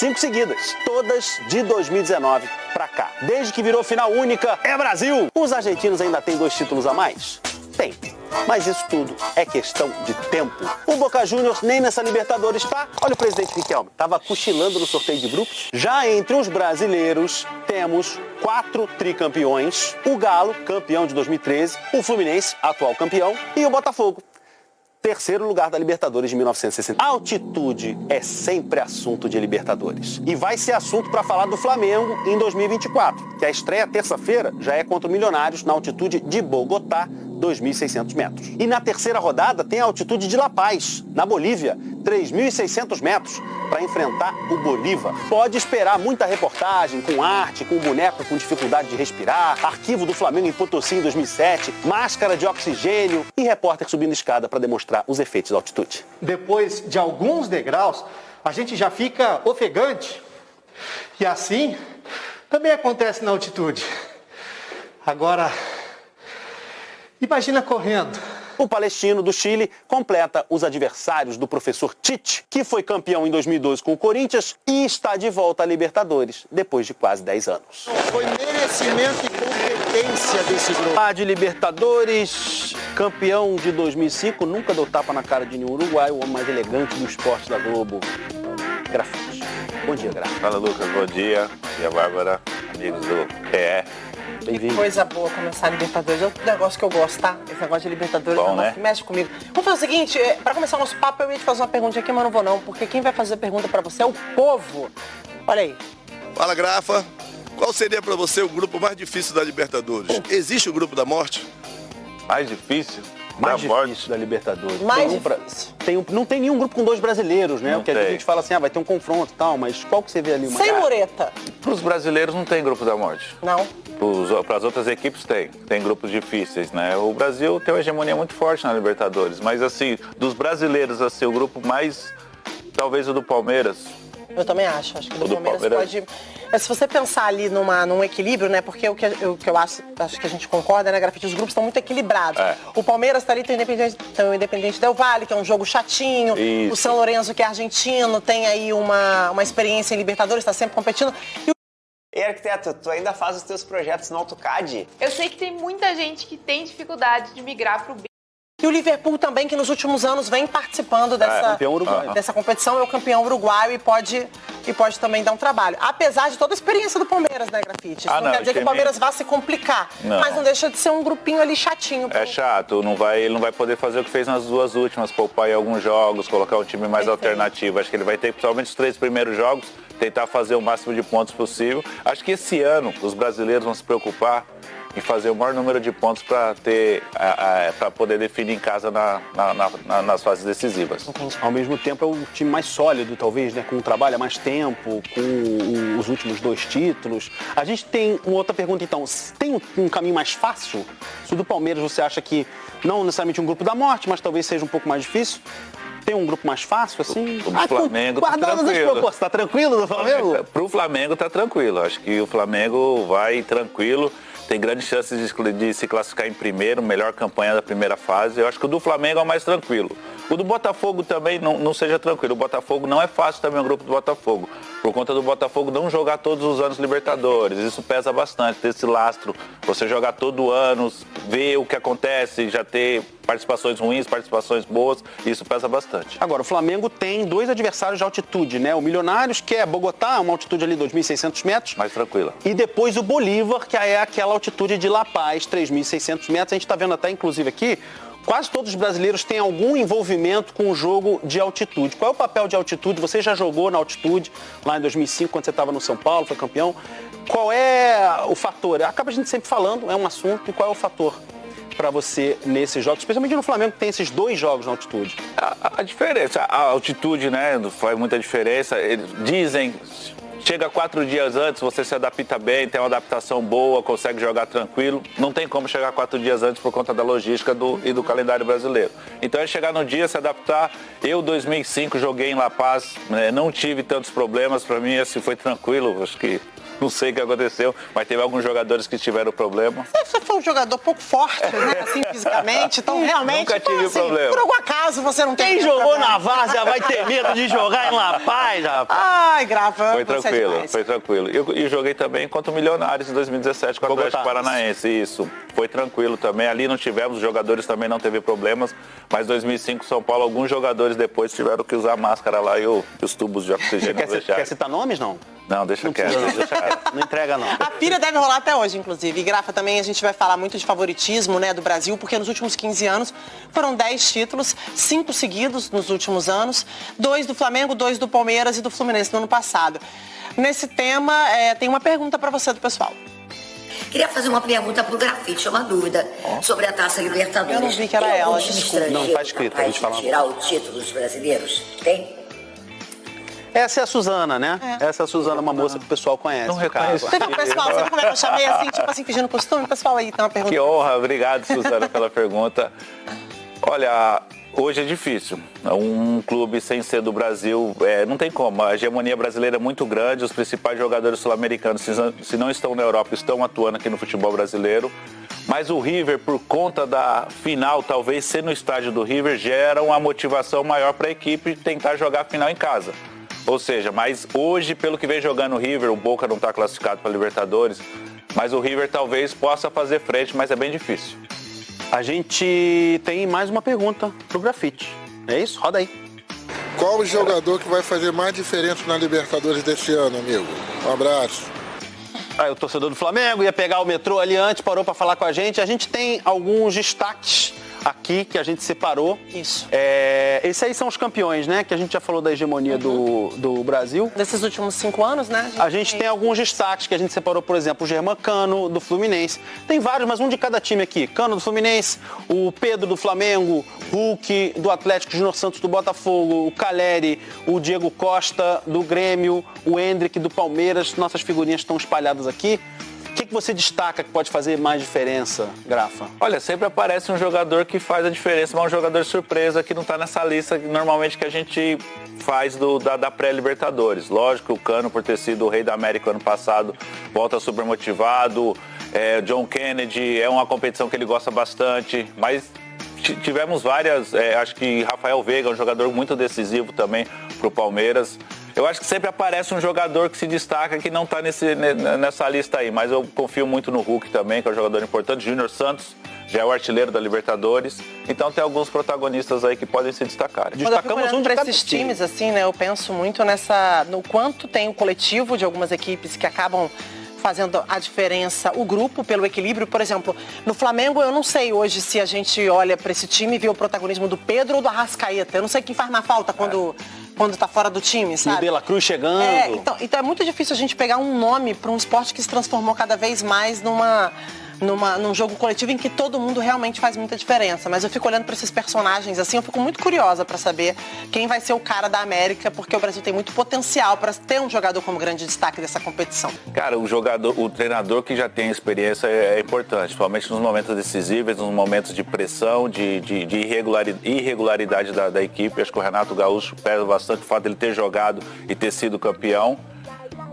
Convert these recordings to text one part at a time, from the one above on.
5 seguidas, todas de 2019 pra cá. Desde que virou final única, é Brasil! Os argentinos ainda têm 2 títulos a mais? Tem. Mas isso tudo é questão de tempo. O Boca Juniors nem nessa Libertadores tá. Olha o presidente Riquelme, tava cochilando no sorteio de grupos. Já entre os brasileiros, temos 4 tricampeões. O Galo, campeão de 2013. O Fluminense, atual campeão. E o Botafogo, terceiro lugar da Libertadores de 1960. Altitude é sempre assunto de Libertadores. E vai ser assunto para falar do Flamengo em 2024, que a estreia terça-feira já é contra o Milionários na altitude de Bogotá, 2.600 metros. E na terceira rodada tem a altitude de La Paz, na Bolívia, 3.600 metros, para enfrentar o Bolívar. Pode esperar muita reportagem, com arte, com boneco com dificuldade de respirar, arquivo do Flamengo em Potosí em 2007, máscara de oxigênio e repórter subindo escada para demonstrar os efeitos da altitude. Depois de alguns degraus, a gente já fica ofegante. E assim também acontece na altitude. Agora, imagina correndo. O Palestino do Chile completa os adversários do professor Tite, que foi campeão em 2012 com o Corinthians e está de volta à Libertadores depois de quase 10 anos. Foi merecimento e competência desse grupo. A de Libertadores, campeão de 2005, nunca deu tapa na cara de nenhum uruguaio, o homem mais elegante do esporte da Globo, Grafite. Bom dia, Grafite. Fala, Lucas. Bom dia. Bom dia, Bárbara. Amigos do PE. Bem-vindo. Coisa boa começar a Libertadores. É outro negócio que eu gosto, tá? Esse negócio de Libertadores Bom, é um negócio né? que mexe comigo. Vamos fazer o seguinte, para começar o nosso papo, eu ia te fazer uma pergunta aqui, mas não vou não, porque quem vai fazer a pergunta para você é o povo. Olha aí. Fala, Grafa. Qual seria para você o grupo mais difícil da Libertadores? Existe o grupo da morte? Mais difícil? Mais da morte. difícil da Libertadores. Mais Tem difícil. não tem nenhum grupo com 2 brasileiros, né? Não Porque a tem. gente fala assim, vai ter um confronto e tal, mas qual que você vê ali? Uma Sem mureta. Para os brasileiros não tem grupo da morte. Não. Para as outras equipes tem grupos difíceis, né? O Brasil tem uma hegemonia muito forte na Libertadores, mas assim, dos brasileiros, assim, o grupo mais, talvez o do Palmeiras. Eu também acho que O o do Palmeiras Palmeiras. pode... Mas se você pensar ali num equilíbrio, né? Porque o que eu acho que a gente concorda, né, Grafite? Os grupos estão muito equilibrados. É. O Palmeiras tá ali, tem o Independente Del Valle, que é um jogo chatinho. Isso. O São Lourenço, que é argentino, tem aí uma experiência em Libertadores, está sempre competindo. E arquiteto, tu ainda faz os teus projetos no AutoCAD? Eu sei que tem muita gente que tem dificuldade de migrar para o B. E o Liverpool também, que nos últimos anos vem participando campeão uruguaio. dessa competição, é o campeão uruguaio e pode também dar um trabalho. Apesar de toda a experiência do Palmeiras, né, Grafite? Isso não quer dizer que o Palmeiras vá se complicar, mas não deixa de ser um grupinho ali chatinho. É chato, ele não vai poder fazer o que fez nas 2 últimas, poupar em alguns jogos, colocar um time mais alternativo. Acho que ele vai ter, principalmente os 3 primeiros jogos, tentar fazer o máximo de pontos possível. Acho que esse ano os brasileiros vão se preocupar em fazer o maior número de pontos para poder definir em casa nas fases decisivas. Ao mesmo tempo é o time mais sólido, talvez, né? Com um trabalho há mais tempo, com os últimos 2 títulos. A gente tem uma outra pergunta, então. Tem um caminho mais fácil? Se o do Palmeiras você acha que não necessariamente um grupo da morte, mas talvez seja um pouco mais difícil? Tem um grupo mais fácil, assim? O do Flamengo tá guardando as tranquilo. proporções. Tá tranquilo do Flamengo? Pro Flamengo tá tranquilo. Acho que o Flamengo vai tranquilo. Tem grandes chances de se classificar em primeiro, melhor campanha da primeira fase. Eu acho que o do Flamengo é o mais tranquilo. O do Botafogo também não seja tranquilo. O Botafogo não é fácil também o grupo do Botafogo. Por conta do Botafogo não jogar todos os anos Libertadores. Isso pesa bastante, ter esse lastro. Você jogar todo ano, ver o que acontece, já ter participações ruins, participações boas, isso pesa bastante. Agora, o Flamengo tem 2 adversários de altitude, né? O Milionários, que é Bogotá, uma altitude ali 2.600 metros. Mais tranquila. E depois o Bolívar, que é aquela altitude de La Paz, 3.600 metros. A gente está vendo até, inclusive, aqui, quase todos os brasileiros têm algum envolvimento com o jogo de altitude. Qual é o papel de altitude? Você já jogou na altitude lá em 2005, quando você estava no São Paulo, foi campeão. Qual é o fator? Acaba a gente sempre falando, é um assunto, e qual é o fator para você nesses jogos, especialmente no Flamengo, que tem esses 2 jogos na altitude? A diferença, a altitude, né, faz muita diferença. Eles dizem, chega 4 dias antes, você se adapta bem, tem uma adaptação boa, consegue jogar tranquilo. Não tem como chegar 4 dias antes por conta da logística e do calendário brasileiro. Então é chegar no dia, se adaptar. Eu, 2005, joguei em La Paz, né, não tive tantos problemas, para mim assim, foi tranquilo. Acho que Não sei o que aconteceu, mas teve alguns jogadores que tiveram problema. Você foi um jogador pouco forte, né? Assim, fisicamente. Então, realmente, Nunca tive problema. por algum acaso, você não tem Quem jogou na várzea vai ter medo de jogar em La Paz, rapaz. Ai, Grafa, Foi você é tranquilo, demais. foi tranquilo. E joguei também contra o Milionários em 2017 com o Atlético Bogotá. Paranaense, isso. Foi tranquilo também. Ali não tivemos, os jogadores também não teve problemas, mas 2005 São Paulo, alguns jogadores depois tiveram que usar máscara lá e os tubos de oxigênio não Quer deixaram. citar nomes, não? Não, deixa quieto. Não entrega, não. A pilha deve rolar até hoje, inclusive. E, Grafa, também a gente vai falar muito de favoritismo, né, do Brasil, porque nos últimos 15 anos foram 10 títulos, 5 seguidos nos últimos anos, 2 do Flamengo, 2 do Palmeiras e do Fluminense no ano passado. Nesse tema, tem uma pergunta para você do pessoal. Queria fazer uma pergunta pro Grafite, uma dúvida sobre a Taça Libertadores. Eu não vi que era Tem algum ela, time desculpa. estrangeiro Não, tá escrito, capaz a gente fala. de tirar o título dos brasileiros? Tem? Essa é a Suzana, né? Essa é a Suzana, uma moça que o pessoal conhece. Não reconheço. Você viu o pessoal, você viu como é que eu chamei assim, tipo assim, fingindo costume? O pessoal aí tem uma pergunta. Que honra, obrigado, Suzana, pela pergunta. Olha, hoje é difícil. Um clube sem ser do Brasil, não tem como. A hegemonia brasileira é muito grande, os principais jogadores sul-americanos, se não estão na Europa, estão atuando aqui no futebol brasileiro. Mas o River, por conta da final, talvez ser no estádio do River, gera uma motivação maior para a equipe tentar jogar a final em casa. Ou seja, mas hoje, pelo que vem jogando o River, o Boca não está classificado para Libertadores, mas o River talvez possa fazer frente, mas é bem difícil. A gente tem mais uma pergunta pro Grafite. É isso? Roda aí. Qual o jogador que vai fazer mais diferença na Libertadores desse ano, amigo? Um abraço. Aí o torcedor do Flamengo ia pegar o metrô ali antes, parou para falar com a gente. A gente tem alguns destaques aqui que a gente separou. Isso. Esses aí são os campeões, né? Que a gente já falou da hegemonia do Brasil. Desses últimos 5 anos, né? A gente tem alguns destaques que a gente separou, por exemplo, o Germancano do Fluminense. Tem vários, mas um de cada time aqui. Cano do Fluminense, o Pedro do Flamengo, Hulk do Atlético, Júnior Santos do Botafogo, o Caleri, o Diego Costa do Grêmio, o Hendrick do Palmeiras. Nossas figurinhas estão espalhadas aqui. O que você destaca que pode fazer mais diferença, Grafa? Olha, sempre aparece um jogador que faz a diferença, mas um jogador surpresa que não está nessa lista normalmente que a gente faz da pré-Libertadores. Lógico, o Cano, por ter sido o rei da América ano passado, volta super motivado. John Kennedy é uma competição que ele gosta bastante, mas tivemos várias, acho que Rafael Veiga é um jogador muito decisivo também para o Palmeiras. Eu acho que sempre aparece um jogador que se destaca que não está nessa lista aí, mas eu confio muito no Hulk também, que é um jogador importante. Júnior Santos já é o artilheiro da Libertadores, então tem alguns protagonistas aí que podem se destacar. Destacamos um de cada esses times, assim, né? Eu penso muito no quanto tem o coletivo de algumas equipes que acabam fazendo a diferença, o grupo pelo equilíbrio. Por exemplo, no Flamengo, eu não sei hoje se a gente olha para esse time e vê o protagonismo do Pedro ou do Arrascaeta. Eu não sei quem faz mais falta quando tá fora do time, sabe? O De La Cruz chegando. Então é muito difícil a gente pegar um nome para um esporte que se transformou cada vez mais num jogo coletivo em que todo mundo realmente faz muita diferença. Mas eu fico olhando para esses personagens assim, eu fico muito curiosa para saber quem vai ser o cara da América, porque o Brasil tem muito potencial para ter um jogador como grande destaque dessa competição. Cara, o treinador que já tem experiência é importante, principalmente nos momentos decisivos, nos momentos de pressão, de irregularidade da equipe. Acho que o Renato Gaúcho pesa bastante o fato de ele ter jogado e ter sido campeão.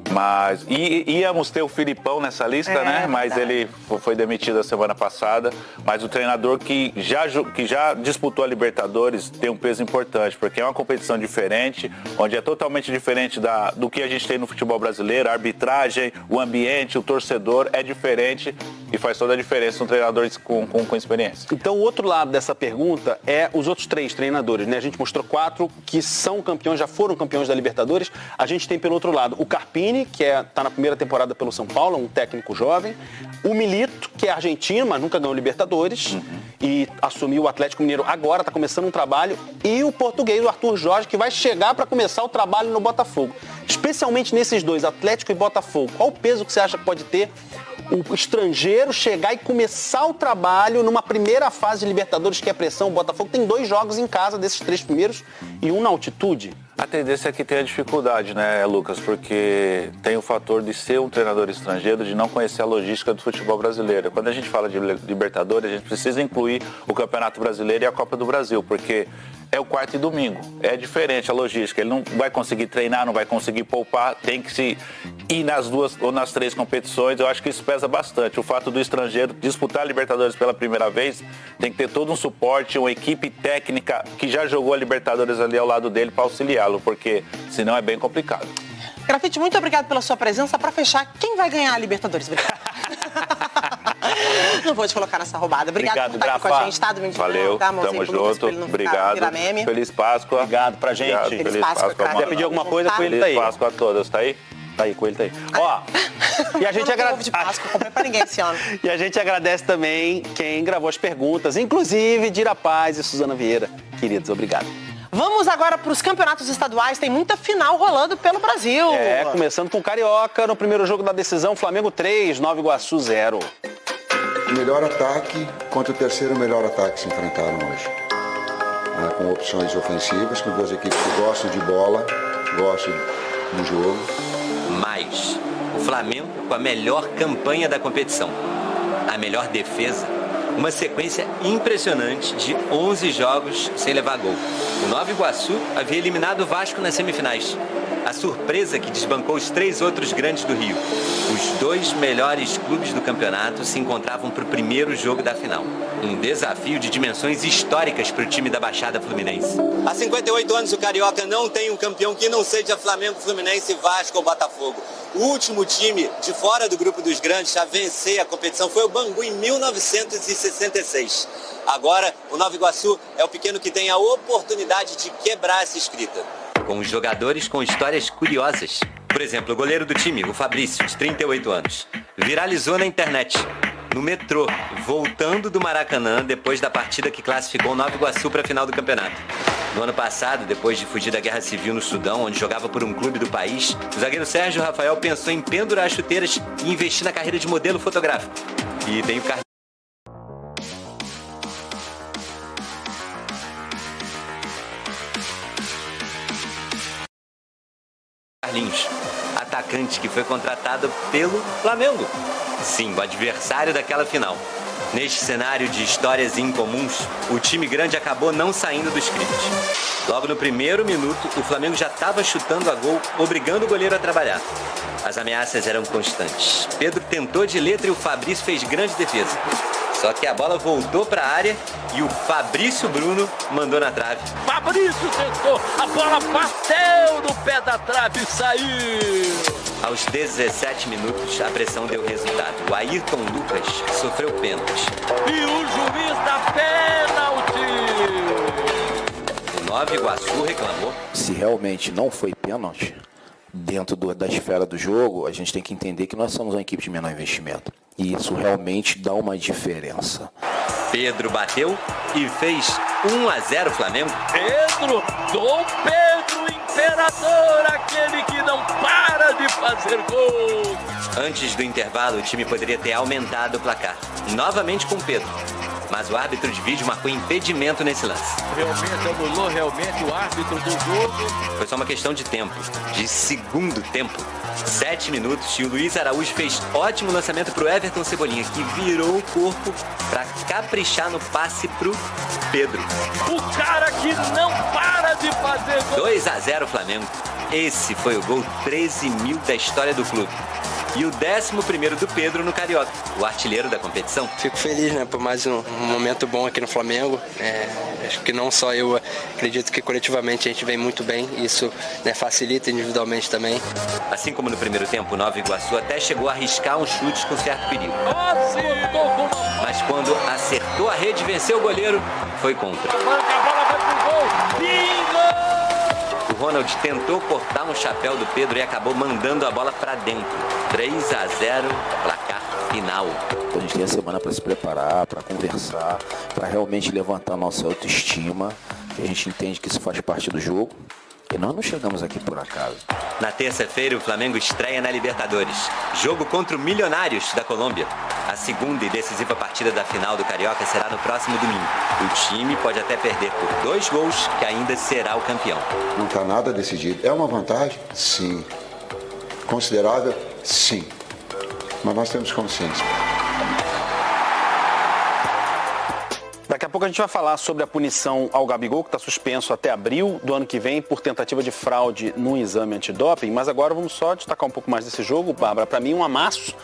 Mas íamos ter o Filipão nessa lista, né? Mas ele foi demitido a semana passada. Mas o treinador que já disputou a Libertadores tem um peso importante, porque é uma competição diferente, onde é totalmente diferente do que a gente tem no futebol brasileiro. A arbitragem, o ambiente, o torcedor é diferente e faz toda a diferença um treinador com experiência. Então, o outro lado dessa pergunta é os outros 3 treinadores, né? A gente mostrou 4 que são campeões, já foram campeões da Libertadores. A gente tem, pelo outro lado, o Carpini, que está na primeira temporada pelo São Paulo, um técnico jovem. O Milito, que é argentino, mas nunca ganhou Libertadores. E assumiu o Atlético Mineiro agora, está começando um trabalho. E o português, o Arthur Jorge, que vai chegar para começar o trabalho no Botafogo. Especialmente nesses dois, Atlético e Botafogo. Qual o peso que você acha que pode ter o estrangeiro chegar e começar o trabalho numa primeira fase de Libertadores, que é pressão? O Botafogo tem 2 jogos em casa desses 3 primeiros e um na altitude. A tendência é que tenha dificuldade, né, Lucas? Porque tem o fator de ser um treinador estrangeiro, de não conhecer a logística do futebol brasileiro. Quando a gente fala de Libertadores, a gente precisa incluir o Campeonato Brasileiro e a Copa do Brasil, porque é o quarto e domingo. É diferente a logística. Ele não vai conseguir treinar, não vai conseguir poupar, tem que se ir nas 2 ou nas 3 competições. Eu acho que isso pesa bastante. O fato do estrangeiro disputar a Libertadores pela primeira vez, tem que ter todo um suporte, uma equipe técnica que já jogou a Libertadores ali ao lado dele para auxiliá-lo, porque senão é bem complicado. Grafite, muito obrigado pela sua presença. Para fechar, quem vai ganhar a Libertadores? Obrigado. Não vou te colocar nessa roubada. Obrigado por estar aqui com a gente, tá? Valeu, tamo junto. Obrigado. Feliz Páscoa. Obrigado pra gente. Obrigado. Feliz Páscoa. Quer pedir alguma coisa com ele, tá aí. Feliz Páscoa a todas, tá aí? Tá aí, com ele tá aí. Ó, e a gente agradece. de Páscoa, comprei pra ninguém esse ano. E a gente agradece também quem gravou as perguntas, inclusive Dira Paz e Suzana Vieira. Queridos, obrigado. Vamos agora para os campeonatos estaduais. Tem muita final rolando pelo Brasil. Começando com o Carioca. No primeiro jogo da decisão, Flamengo 3, Nova Iguaçu 0. O melhor ataque contra o terceiro melhor ataque se enfrentaram hoje. Com opções ofensivas, com 2 equipes que gostam de bola, gostam do jogo. Mas o Flamengo com a melhor campanha da competição. A melhor defesa. Uma sequência impressionante de 11 jogos sem levar gol. O Nova Iguaçu havia eliminado o Vasco nas semifinais. A surpresa que desbancou os 3 outros grandes do Rio. Os 2 melhores clubes do campeonato se encontravam para o primeiro jogo da final. Um desafio de dimensões históricas para o time da Baixada Fluminense. Há 58 anos o Carioca não tem um campeão que não seja Flamengo, Fluminense, Vasco ou Botafogo. O último time de fora do grupo dos grandes a vencer a competição foi o Bangu em 1966. Agora, o Nova Iguaçu é o pequeno que tem a oportunidade de quebrar essa escrita. Com jogadores com histórias curiosas. Por exemplo, o goleiro do time, o Fabrício, de 38 anos, viralizou na internet, no metrô, voltando do Maracanã depois da partida que classificou o Nova Iguaçu para a final do campeonato. No ano passado, depois de fugir da Guerra Civil no Sudão, onde jogava por um clube do país, o zagueiro Sérgio Rafael pensou em pendurar as chuteiras e investir na carreira de modelo fotográfico. E tem o Carlinhos, atacante que foi contratado pelo Flamengo. Sim, o adversário daquela final. Neste cenário de histórias incomuns, o time grande acabou não saindo do script. Logo no primeiro minuto, o Flamengo já estava chutando a gol, obrigando o goleiro a trabalhar. As ameaças eram constantes. Pedro tentou de letra e o Fabrício fez grande defesa. Só que a bola voltou para a área e o Fabrício Bruno mandou na trave. Fabrício tentou, a bola bateu no pé da trave e saiu. Aos 17 minutos, a pressão deu resultado. O Ayrton Lucas sofreu pênalti. E o juiz dá pênalti. O Nova Iguaçu reclamou. Se realmente não foi pênalti, dentro da esfera do jogo, a gente tem que entender que nós somos uma equipe de menor investimento. E isso realmente dá uma diferença. Pedro bateu e fez 1-0 Flamengo. Pedro, Dom Pedro, imperador, aquele que não para de fazer gol. Antes do intervalo, o time poderia ter aumentado o placar. Novamente com Pedro. Mas o árbitro de vídeo marcou impedimento nesse lance. Realmente anulou o árbitro do jogo. Foi só uma questão de tempo, de segundo tempo. 7 minutos e o Luiz Araújo fez ótimo lançamento pro Everton Cebolinha, que virou o corpo para caprichar no passe pro Pedro. O cara que não para de fazer gol. 2-0 Flamengo. Esse foi o gol 13.000 da história do clube. E o 11º do Pedro no Carioca, o artilheiro da competição. Fico feliz, né, por mais um momento bom aqui no Flamengo. Acho que não só eu, acredito que coletivamente a gente vem muito bem. Isso, né, facilita individualmente também. Assim como no primeiro tempo, o Nova Iguaçu até chegou a arriscar uns chutes com certo perigo. Mas quando acertou a rede e venceu o goleiro, foi contra. A bola vai pro gol. Bingo! O Ronald tentou cortar um chapéu do Pedro e acabou mandando a bola para dentro. 3-0, placar final. A gente tem a semana para se preparar, para conversar, para realmente levantar a nossa autoestima. A gente entende que isso faz parte do jogo. E nós não chegamos aqui por acaso. Na terça-feira, o Flamengo estreia na Libertadores. Jogo contra o Milionários da Colômbia. A segunda e decisiva partida da final do Carioca será no próximo domingo. O time pode até perder por 2 gols, que ainda será o campeão. Não está nada decidido. É uma vantagem? Sim. Considerável? Sim. Mas nós temos consciência. Daqui a pouco a gente vai falar sobre a punição ao Gabigol, que está suspenso até abril do ano que vem por tentativa de fraude no exame antidoping. Mas agora vamos só destacar um pouco mais desse jogo, Bárbara. Para mim, um amasso.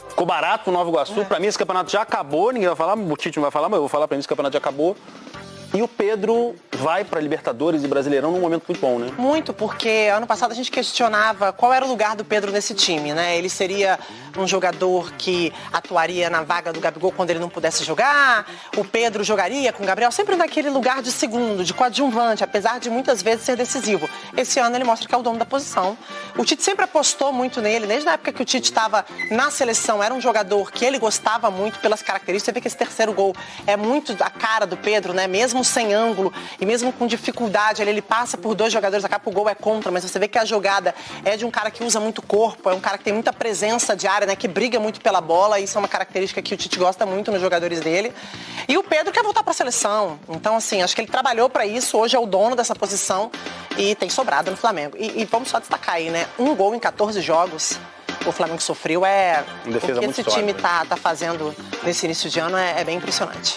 Ficou barato no Nova Iguaçu. Para mim, esse campeonato já acabou. Ninguém vai falar, o Tite não vai falar, mas eu vou falar. Para mim, esse campeonato já acabou. E o Pedro vai para Libertadores e Brasileirão num momento muito bom, né? Muito, porque ano passado a gente questionava qual era o lugar do Pedro nesse time, né? Ele seria um jogador que atuaria na vaga do Gabigol quando ele não pudesse jogar, o Pedro jogaria com o Gabriel, sempre naquele lugar de segundo, de coadjuvante, apesar de muitas vezes ser decisivo. Esse ano ele mostra que é o dono da posição. O Tite sempre apostou muito nele, desde a época que o Tite estava na seleção, era um jogador que ele gostava muito pelas características. Você vê que esse terceiro gol é muito a cara do Pedro, né? Mesmo sem ângulo e mesmo com dificuldade, ele passa por 2 jogadores, acaba o gol é contra, mas você vê que a jogada é de um cara que usa muito corpo, é um cara que tem muita presença de área, né, que briga muito pela bola, isso é uma característica que o Tite gosta muito nos jogadores dele. E o Pedro quer voltar para a seleção, então assim, acho que ele trabalhou para isso, hoje é o dono dessa posição e tem sobrado no Flamengo. E vamos só destacar aí, né, 1 gol em 14 jogos. O Flamengo sofreu, o que esse time tá fazendo nesse início de ano é bem impressionante.